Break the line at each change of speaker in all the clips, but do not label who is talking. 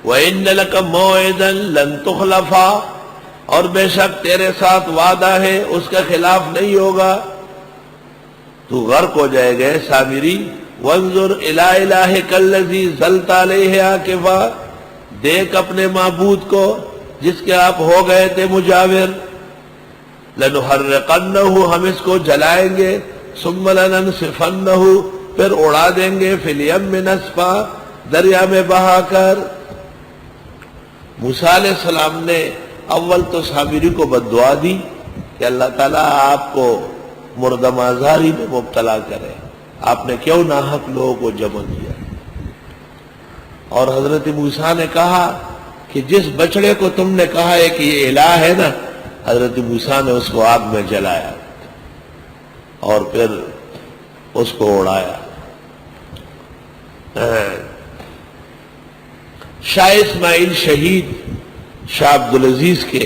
وَإِنَّ لَكَ مَوْعِدًا لَن تُخْلَفَا، اور بے شک تیرے ساتھ وعدہ ہے اس کا خلاف نہیں ہوگا، تو غرق ہو جائے گا سامری۔ وَانظُرْ إِلَىٰ إِلَٰهِكَ الَّذِي ظَلْتَ عَلَيْهِ عَاكِفًا، دیکھ اپنے معبود کو جس کے آپ ہو گئے تھے مجاور۔ لَنُحَرِّقَنَّهُ، ہم اس کو جلائیں گے، ثُمَّ لَنَنسِفَنَّهُ، پھر اڑا دیں گے، فِي الْيَمِّ نَسْفًا، دریا میں بہا کر۔ موسیٰ علیہ السلام نے اول تو سامری کو بد دعا دی کہ اللہ تعالیٰ آپ کو مردم آزاری میں مبتلا کرے، آپ نے کیوں ناحق لوگوں کو جمع کیا۔ اور حضرت موسیٰ نے کہا کہ جس بچڑے کو تم نے کہا ہے کہ یہ الہ ہے نا، حضرت موسیٰ نے اس کو آگ میں جلایا اور پھر اس کو اڑایا۔ شاہ اسماعیل شہید شاہ عبدالعزیز کے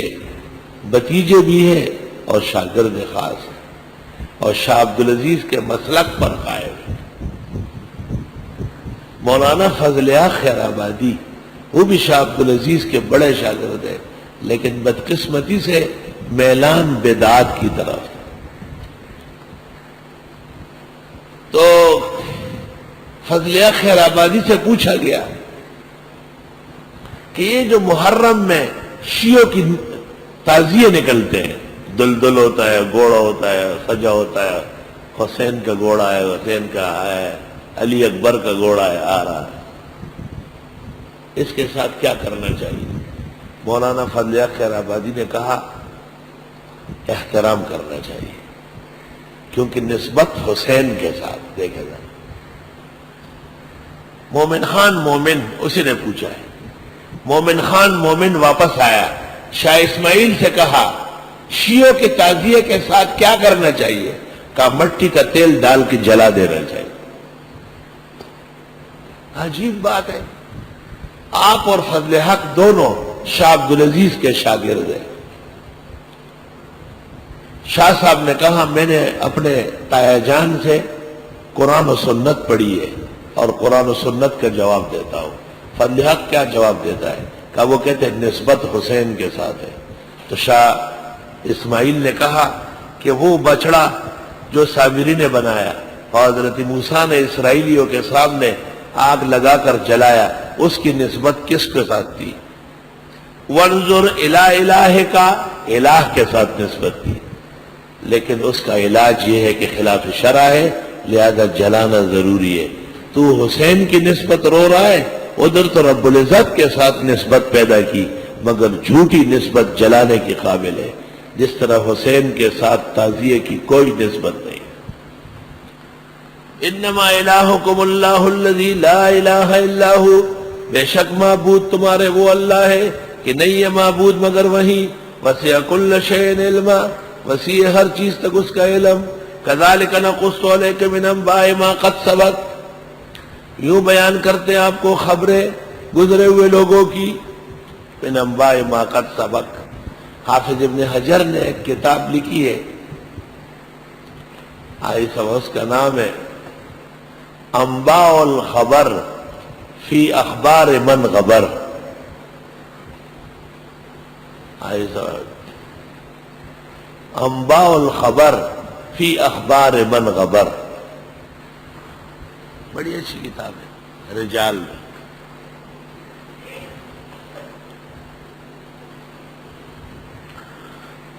بھتیجے بھی ہیں اور شاگرد خاص ہیں، اور شاہ عبدالعزیز کے مسلک پر قائم ہیں۔ مولانا فضل حق خیر آبادی وہ بھی شاہ عبدالعزیز کے بڑے شاگرد ہیں، لیکن بدقسمتی سے میلان بدعات کی طرف۔ تو فضل حق خیر آبادی سے پوچھا گیا کہ یہ جو محرم میں شیعوں کی تعزیے نکلتے ہیں، دلدل ہوتا ہے، گھوڑا ہوتا ہے، سجا ہوتا ہے، حسین کا گھوڑا ہے، حسین کا ہے، علی اکبر کا گھوڑا ہے، آ رہا ہے، اس کے ساتھ کیا کرنا چاہیے؟ مولانا فضل حق خیر آبادی نے کہا احترام کرنا چاہیے، کیونکہ نسبت حسین کے ساتھ دیکھا جائے۔ مومن خان مومن اسی نے پوچھا ہے، مومن خان مومن واپس آیا، شاہ اسماعیل سے کہا شیعوں کے تعزیے کے ساتھ کیا کرنا چاہیے؟ کہا مٹی کا تیل ڈال کے جلا دینا چاہیے۔ عجیب بات ہے، آپ اور فضل حق دونوں شاہ عبدالعزیز کے شاگرد ہیں۔ شاہ صاحب نے کہا میں نے اپنے تایا جان سے قرآن و سنت پڑھی ہے اور قرآن و سنت کا جواب دیتا ہوں۔ فضل حق کیا جواب دیتا ہے؟ کہا وہ کہتے ہیں نسبت حسین کے ساتھ ہے۔ تو شاہ اسماعیل نے کہا کہ وہ بچڑا جو سامری نے بنایا اور حضرت موسیٰ نے اسرائیلیوں کے سامنے آگ لگا کر جلایا، اس کی نسبت کس کے ساتھ تھی؟ وَانظُرْ إِلَىٰ إِلَٰهِكَ، الہ کے ساتھ نسبت تھی، لیکن اس کا علاج یہ ہے کہ خلاف شرع ہے، لہذا جلانا ضروری ہے۔ تو حسین کی نسبت رو رہا ہے، ادھر تو رب العزت کے ساتھ نسبت پیدا کی، مگر جھوٹی نسبت جلانے کی قابل ہے، جس طرح حسین کے ساتھ تعزیے کی کوئی نسبت نہیں۔ انما الہکم اللہ الذی لا الہ الا ہو، بے شک معبود تمہارے وہ اللہ ہے کہ نہیں ہے معبود مگر وہی، وسع کل شیء علما، وسیع ہر چیز تک اس کا علم۔ کذالک نقص علیک من انباء ما قد سبق، یوں بیان کرتے ہیں آپ کو خبریں گزرے ہوئے لوگوں کی، من انباء ما قد سبق۔ حافظ ابن حجر نے ایک کتاب لکھی ہے، اس کا نام ہے انباء الخبر فی اخبار من غبر۔ انباء الخبر فی اخبار من غبر، بڑی اچھی کتاب ہے رجال میں۔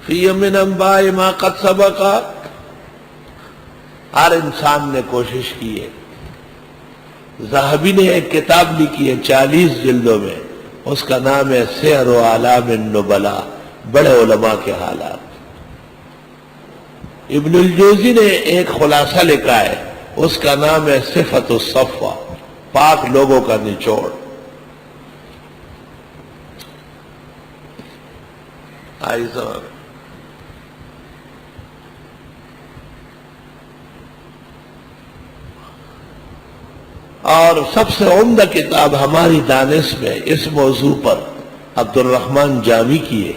فی من انباء ما قد سبق، ہر انسان نے کوشش کی ہے۔ ذہبی نے ایک کتاب لکھی ہے 40 جلدوں میں، اس کا نام ہے سیر اعلام النبلاء، بڑے علماء کے حالات۔ ابن الجوزی نے ایک خلاصہ لکھا ہے، اس کا نام ہے صفت الصفوہ، پاک لوگوں کا نچوڑ۔ اور سب سے عمدہ کتاب ہماری دانش میں اس موضوع پر عبد الرحمن جامی کی ہے،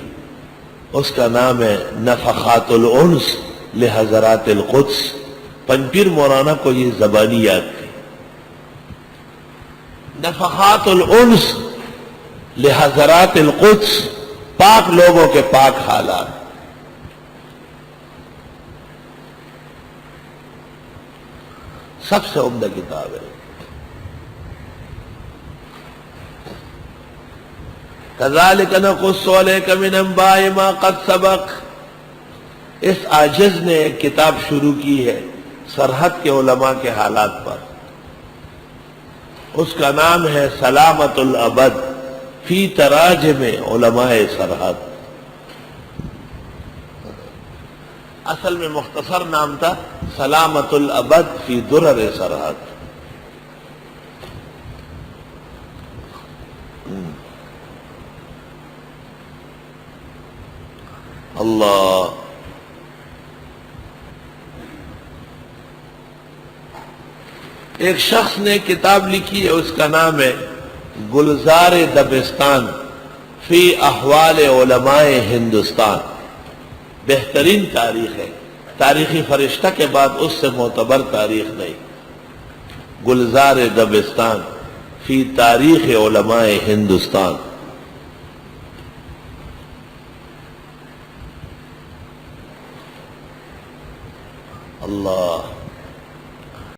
اس کا نام ہے نفحات الانس لحضرات القدس۔ پنپیر مولانا کو یہ زبانی یاد تھی۔ نفحات الانس لحضرات القدس، پاک لوگوں کے پاک حالات. سب سے عمدہ کتاب ہے. كذلك نقص عليك من انباء ما قد سبق. اس عاجز نے ایک کتاب شروع کی ہے سرحد کے علماء کے حالات پر. اس کا نام ہے سلامت الابد فی تراجم علماء سرحد. اصل میں مختصر نام تھا سلامت الابد فی درر سرحد. اللہ. ایک شخص نے کتاب لکھی ہے، اس کا نام ہے گلزار دبستان فی احوال علماء ہندوستان. بہترین تاریخ ہے، تاریخی فرشتہ کے بعد اس سے معتبر تاریخ نہیں. گلزار دبستان فی تاریخ علماء ہندوستان. اللہ.